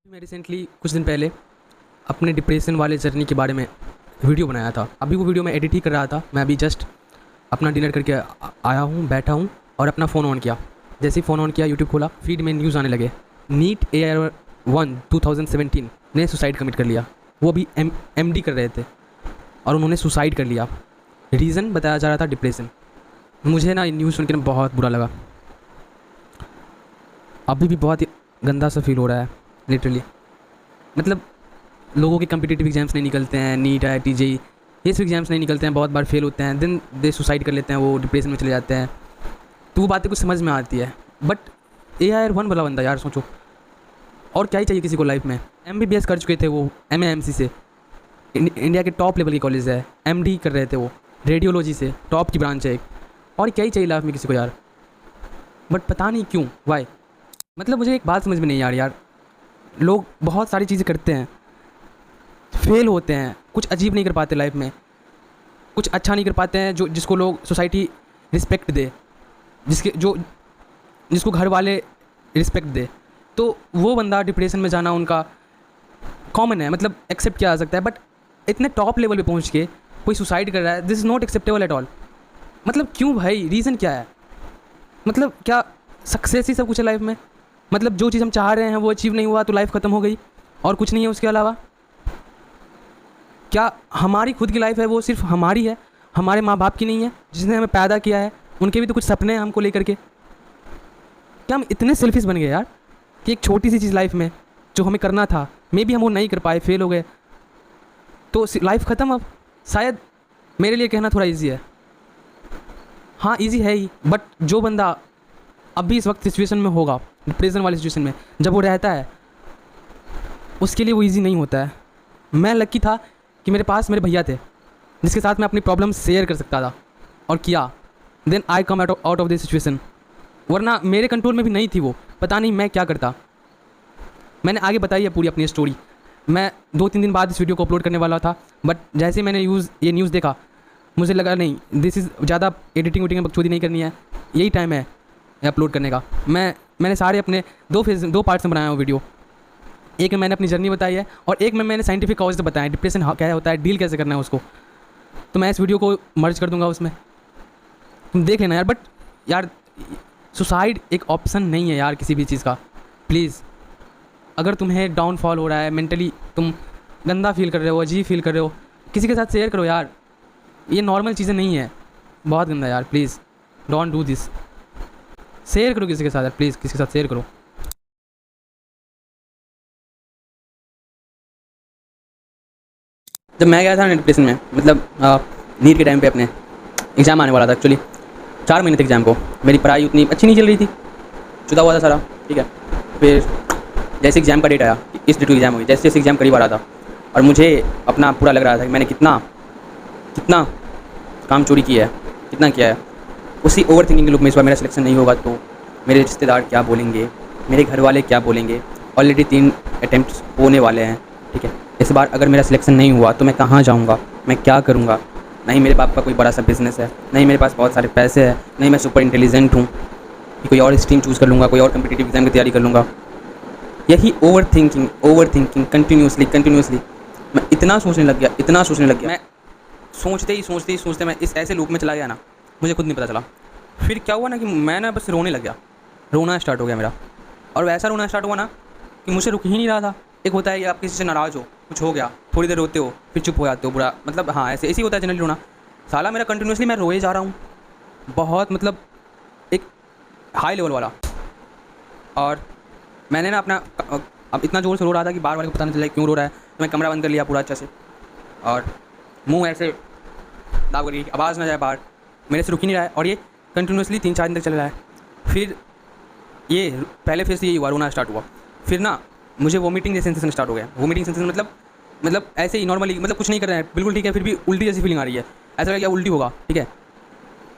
मैं रिसेंटली कुछ दिन पहले अपने डिप्रेशन वाले जर्नी के बारे में वीडियो बनाया था। अभी वो वीडियो मैं एडिट ही कर रहा था। मैं अभी जस्ट अपना डिनर करके आया हूँ, बैठा हूँ और अपना फ़ोन ऑन किया। जैसे ही फ़ोन ऑन किया, यूट्यूब खोला, फीड में न्यूज़ आने लगे। नीट AR1 2017 ने सुसाइड कमिट कर लिया। वो अभी MD कर रहे थे और उन्होंने सुसाइड कर लिया। रीज़न बताया जा रहा था डिप्रेशन। मुझे ना न्यूज़ सुन के बहुत बुरा लगा। अभी भी बहुत ही गंदा सा फील हो रहा है लिटरली। मतलब लोगों के कम्पिटिटिव एग्जाम्स नहीं निकलते हैं, नीट IIT JEE ये सब एग्जाम्स नहीं निकलते हैं, बहुत बार फेल होते हैं, देन दे सुसाइड कर लेते हैं, वो डिप्रेशन में चले जाते हैं। तो वो बातें कुछ समझ में आती है। बट AR1 वाला बंदा, यार सोचो, और क्या ही चाहिए किसी को लाइफ में। MBBS कर चुके थे वो MAMC से, इंडिया के टॉप लेवल की कॉलेज है। MD कर रहे थे वो रेडियोलॉजी से, टॉप की ब्रांच है एक। और क्या ही चाहिए लाइफ में किसी को यार। बट पता नहीं क्यों, वाई। मतलब मुझे एक बात समझ में नहीं आ रही यार। लोग बहुत सारी चीज़ें करते हैं, फेल होते हैं, कुछ अजीब नहीं कर पाते लाइफ में, कुछ अच्छा नहीं कर पाते हैं जो जिसको लोग सोसाइटी रिस्पेक्ट दे, जिसको घर वाले रिस्पेक्ट दे। तो वो बंदा डिप्रेशन में जाना उनका कॉमन है, मतलब एक्सेप्ट किया जा सकता है। बट इतने टॉप लेवल पे पहुंच के कोई सुसाइड कर रहा है, this is not acceptable at all. मतलब क्यों भाई, रीज़न क्या है? मतलब क्या सक्सेस ही सब कुछ है लाइफ में? मतलब जो चीज़ हम चाह रहे हैं वो अचीव नहीं हुआ तो लाइफ ख़त्म हो गई और कुछ नहीं है उसके अलावा? क्या हमारी खुद की लाइफ है वो सिर्फ हमारी है, हमारे माँ बाप की नहीं है? जिसने हमें पैदा किया है उनके भी तो कुछ सपने हैं हमको लेकर के। क्या हम इतने सेल्फिश बन गए यार कि एक छोटी सी चीज़ लाइफ में जो हमें करना था, मे बी हम वो नहीं कर पाए, फेल हो गए, तो लाइफ ख़त्म अब? शायद मेरे लिए कहना थोड़ा ईजी है। हाँ ईजी है ही, बट जो बंदा अभी इस वक्त सिचुएशन में होगा, डिप्रेशन वाली सिचुएशन में जब वो रहता है, उसके लिए वो ईजी नहीं होता है। मैं लकी था कि मेरे पास मेरे भैया थे जिसके साथ मैं अपनी प्रॉब्लम शेयर कर सकता था और किया। Then I come out of this situation. वरना मेरे कंट्रोल में भी नहीं थी वो, पता नहीं मैं क्या करता। मैंने आगे बताई है पूरी अपनी स्टोरी। मैं 2-3 दिन बाद इस वीडियो को अपलोड करने वाला था, बट जैसे ही मैंने ये न्यूज़ देखा, मुझे लगा नहीं, दिस इज़ ज़्यादा एडिटिंग वेटिंग बकचोदी नहीं करनी है, यही टाइम है अपलोड करने का। मैंने सारे अपने 2 पार्ट्स में बनाया वो वीडियो। एक में मैंने अपनी जर्नी बताई है और एक में मैंने साइंटिफिक कॉज से बताया डिप्रेशन क्या होता है, डील कैसे करना है उसको। तो मैं इस वीडियो को मर्ज कर दूंगा उसमें, तुम देख लेना यार। बट यार सुसाइड एक ऑप्शन नहीं है यार किसी भी चीज़ का। प्लीज़, अगर तुम्हें डाउनफॉल हो रहा है, मेंटली तुम गंदा फील कर रहे हो, अजीब फील कर रहे हो, किसी के साथ शेयर करो यार। ये नॉर्मल चीज़ें नहीं है, बहुत गंदा यार। Please don't do this. Share करो किसी के साथ यार, प्लीज़ किसी के साथ शेयर करो। जब मैं गया था डिप्रेशन में, मतलब नीट के टाइम पे अपने एग्ज़ाम आने वाला था एक्चुअली, 4 महीने थे एग्ज़ाम को। मेरी पढ़ाई उतनी अच्छी नहीं चल रही थी, जुदा हुआ था सारा, ठीक है। फिर जैसे एग्ज़ाम का डेट आया, इस डेट को एग्ज़ाम हुई, जैसे जैसे एग्ज़ाम करीब आ रहा था और मुझे अपना पूरा लग रहा था कि मैंने कितना कितना काम चोरी किया है, कितना किया है। उसी ओवर थिंकिंग के लूप में इस बार मेरा सिलेक्शन नहीं होगा तो मेरे रिश्तेदार क्या बोलेंगे, मेरे घर वाले क्या बोलेंगे। ऑलरेडी 3 अटैम्प्ट्स होने वाले हैं, ठीक है। इस बार अगर मेरा सिलेक्शन नहीं हुआ तो मैं कहाँ जाऊँगा, मैं क्या करूँगा? नहीं मेरे बाप का कोई बड़ा सा बिज़नेस है, नहीं मेरे पास बहुत सारे पैसे हैं, नहीं मैं सुपर इंटेलिजेंट हूँ कि कोई और स्ट्रीम चूज़ कर लूँगा, कोई और कम्पिटिटिव एग्जाम की तैयारी कर लूँगा। यही ओवर थिंकिंग कंटिन्यूसली मैं इतना सोचने लग गया। मैं सोचते मैं इस ऐसे लूप में चला गया ना, मुझे खुद नहीं पता चला। फिर क्या हुआ ना कि मैं ना बस रोने लग गया, रोना स्टार्ट हो गया मेरा। और वैसा रोना स्टार्ट हुआ ना कि मुझे रुक ही नहीं रहा था। एक होता है कि आप किसी से नाराज़ हो, कुछ हो गया, थोड़ी देर रोते हो, फिर चुप हो जाते हो, बुरा मतलब हाँ ऐसे ही होता है जनरली रोना। साला मेरा कंटिन्यूसली मैं रोए जा रहा हूँ, बहुत मतलब एक हाई लेवल वाला। और मैंने ना अपना अब इतना ज़ोर से रो रहा था कि बाहर वाले को पता नहीं चला क्यों रो रहा है। तो मैं कमरा बंद कर लिया पूरा अच्छे से और मुँह ऐसे दाब कर, आवाज़ ना जाए बाहर। मेरे से रुक ही नहीं रहा है और ये कंटिन्यूसली 3-4 दिन तक चल रहा है। फिर ये पहले फेस यही हुआ, रोना स्टार्ट हुआ। फिर ना मुझे वोमिटिंग जैसे सेंसेशन स्टार्ट हो गया। वोमिटिंग सेंसेशन मतलब ऐसे ही नॉर्मली, मतलब कुछ नहीं कर रहे हैं बिल्कुल, ठीक है, फिर भी उल्टी जैसी फीलिंग आ रही है। ऐसा लगा क्या उल्टी होगा, ठीक है।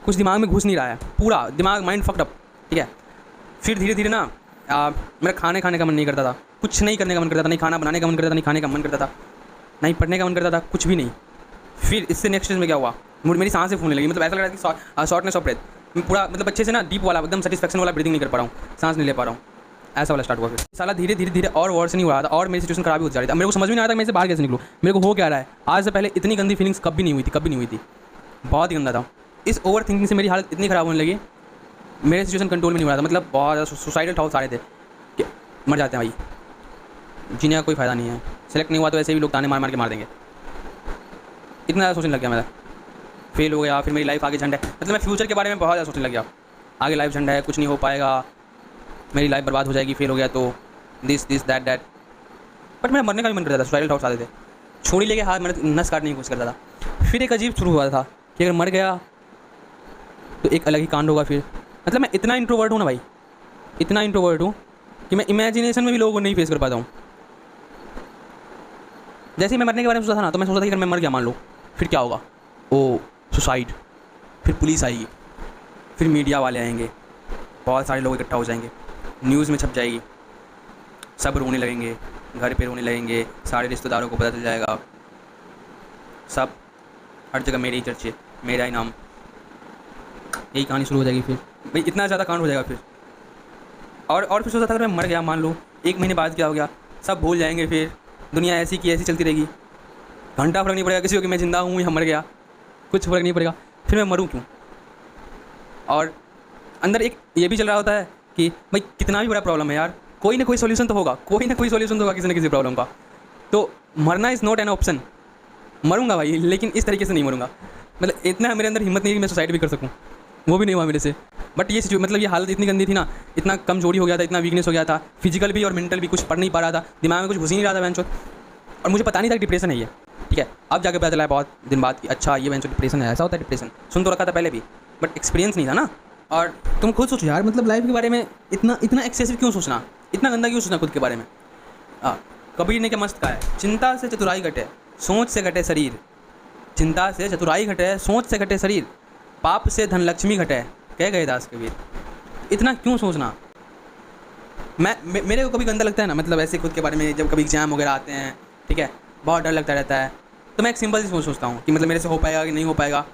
कुछ दिमाग में घुस नहीं रहा है, पूरा दिमाग माइंड फक्ड अप, ठीक है। फिर धीरे धीरे ना मेरा खाने का मन नहीं करता था, कुछ नहीं करने का मन करता था, नहीं खाना बनाने का मन करता था, नहीं खाने का मन करता था, नहीं पढ़ने का मन करता था, कुछ भी नहीं। फिर इससे नेक्स्ट स्टेज में क्या हुआ, मेरी सांसें फूलने लगी। मतलब ऐसा लग रहा है कि शॉर्टनेस ऑफ ब्रेथ। मैं पूरा मतलब अच्छे से ना डीप वाला एकदम सेटिस्फैक्शन वाला ब्रीदिंग नहीं कर पा रहा हूँ, सांस नहीं ले पा रहा हूँ। ऐसा वाला स्टार्ट हुआ। फिर साला धीरे धीरे धीरे और वर्ष नहीं हो रहा था और मेरी सिचुएशन खराब ही हो जा रही थी। मेरे को समझ में नहीं आ रहा था मैं इसे बाहर कैसे निकलूँ, मेरे को हो क्या रहा है। आज से पहले इतनी गंदी फीलिंग्स कभी नहीं हुई थी, कभी नहीं हुई थी, बहुत ही गंदा था। इस ओवर थिंकिंग से मेरी हालत इतनी ख़राब होने लगी, मेरे सिचुएशन कंट्रोल में नहीं हो रहा था। मतलब बहुत ज़्यादा सुसाइडल थॉट्स आ रहे थे कि मर जाते हैं भाई, जीने का कोई फ़ायदा नहीं है, सेलेक्ट नहीं हुआ तो ऐसे भी लोग ताने मार मार के मार देंगे। इतना ज़्यादा सोचने लग गया मैं, फेल हो गया। फिर मेरी लाइफ आगे झंड है, मतलब मैं फ्यूचर के बारे में बहुत ज़्यादा सोचने लग गया। आगे लाइफ झंड है, कुछ नहीं हो पाएगा, मेरी लाइफ बर्बाद हो जाएगी फेल हो गया तो, दिस दैट। बट मेरा मरने का भी मन करता था, सुसाइडल थॉट्स आते थे, छुरी लेके हाथ मेरे नस काटने की कोशिश करता था। फिर एक अजीब शुरू हुआ था कि अगर मर गया तो एक अलग ही कांड होगा। फिर मतलब मैं इतना इंट्रोवर्ट हूँ ना भाई, इतना इंट्रोवर्ट हूँ कि मैं इमेजिनेशन में भी लोगों को नहीं फेस कर पाता हूँ। जैसे ही मैं मरने के बारे में सोचा था ना, तो मैं सोचा था कि अगर मैं मर गया मान लो, फिर क्या होगा, ओ सुसाइड, फिर पुलिस आएगी, फिर मीडिया वाले आएंगे, बहुत सारे लोग इकट्ठा हो जाएंगे, न्यूज़ में छप जाएगी, सब रोने लगेंगे, घर पे रोने लगेंगे, सारे रिश्तेदारों को पता चल जाएगा, सब हर जगह मेरी ही चर्चे, मेरा ही नाम, यही कहानी शुरू हो जाएगी। फिर भाई इतना ज़्यादा कांड हो जाएगा। फिर और फिर सोचा था अगर मैं मर गया मान लो, 1 महीने बाद क्या हो गया, सब भूल जाएंगे, फिर दुनिया ऐसी की ऐसी चलती रहेगी, घंटा फर्क नहीं पड़ेगा किसी को कि मैं ज़िंदा हूँ या मर गया, कुछ फर्क नहीं पड़ेगा। फिर मैं मरूँ क्यों। और अंदर एक ये भी चल रहा होता है कि भाई कितना भी बड़ा प्रॉब्लम है यार, कोई ना कोई सोल्यूशन तो होगा, कोई ना कोई सोल्यूशन तो होगा किसी न किसी प्रॉब्लम का। तो मरना इज़ नॉट एन ऑप्शन। मरूंगा भाई, लेकिन इस तरीके से नहीं मरूंगा। मतलब इतना मेरे अंदर हिम्मत नहीं है कि मैं सुसाइड भी कर सकूं, वो भी नहीं हुआ मेरे से। बट ये मतलब ये हालत इतनी गंदी थी ना, इतना कमजोरी हो गया था, इतना वीकनेस हो गया था, फिजिकल भी और मेंटल भी, कुछ पढ़ नहीं पा रहा था, दिमाग में कुछ घुस ही नहीं रहा था बेंचो। और मुझे पता नहीं था कि डिप्रेशन है ये, ठीक है। अब जाकर पता चला है बहुत दिन बाद कि अच्छा ये बेंचो डिप्रेशन है, ऐसा होता है डिप्रेशन। सुन तो रखा था पहले भी, बट एक्सपीरियंस नहीं था ना। और तुम खुद सोचो यार, मतलब लाइफ के बारे में इतना एक्सेसिव क्यों सोचना, इतना गंदा क्यों सोचना खुद के बारे में। कबीर ने क्या मस्त कहा है, चिंता से चतुराई घटे, सोच से घटे शरीर। चिंता से चतुराई घटे, सोच से घटे शरीर, पाप से धन लक्ष्मी घटे, कह गए दास कबीर। इतना क्यों सोचना। मेरे को कभी गंदा लगता है ना, मतलब ऐसे खुद के बारे में, जब कभी एग्जाम वगैरह आते हैं, ठीक है, बहुत डर लगता रहता है, तो मैं एक सिंपल सी सोचता हूँ कि मतलब मेरे से हो पाएगा कि नहीं हो पाएगा।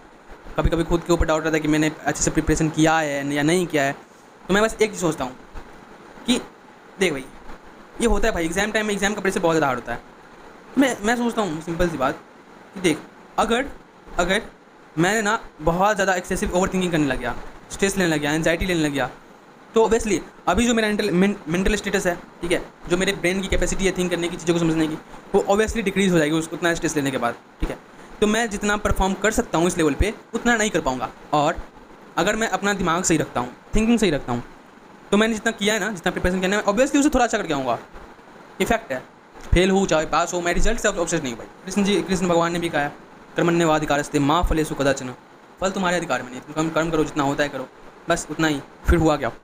कभी कभी खुद के ऊपर डाउट रहता है कि मैंने अच्छे से प्रिपरेशन किया है या नहीं किया है। तो मैं बस एक चीज़ सोचता हूँ कि देख भाई, ये होता है भाई एग्जाम टाइम में, एग्जाम का प्रेशर बहुत ज़्यादा हार्ड होता है। मैं सोचता हूँ सिंपल सी बात कि देख, अगर मैंने ना बहुत ज़्यादा एक्सेसिव ओवर थिंकिंग करने लग गया, स्ट्रेस लेने लग गया, एंजाइटी लेने लग गया, तो ऑब्वियसली अभी जो मेरा मेंटल स्टेटस है, ठीक है, जो मेरे ब्रेन की कैपेसिटी है थिंक करने की, चीज़ों को समझने की, वो ऑब्वियसली डिक्रीज़ हो जाएगी उतना स्ट्रेस लेने के बाद, ठीक है। तो मैं जितना परफॉर्म कर सकता हूँ इस लेवल पे, उतना नहीं कर पाऊँगा। और अगर मैं अपना दिमाग सही रखता हूँ, थिंकिंग सही रखता हूँ, तो मैंने जितना किया है ना, जितना प्रिपरेशन किया है, ऑब्वियसली उसे थोड़ा अच्छा करके आऊँगा। इफेक्ट है, फेल हो चाहे पास हो, मैं रिजल्ट से ऑब्सेस नहीं भाई। कृष्ण भगवान ने भी कहा है, कर्मण्येवाधिकारस्ते माँ फलेषु कदाचन, फल तुम्हारे अधिकार में नहीं, तुम कर्म करो, जितना होता है करो, बस उतना ही। फिर हुआ क्या,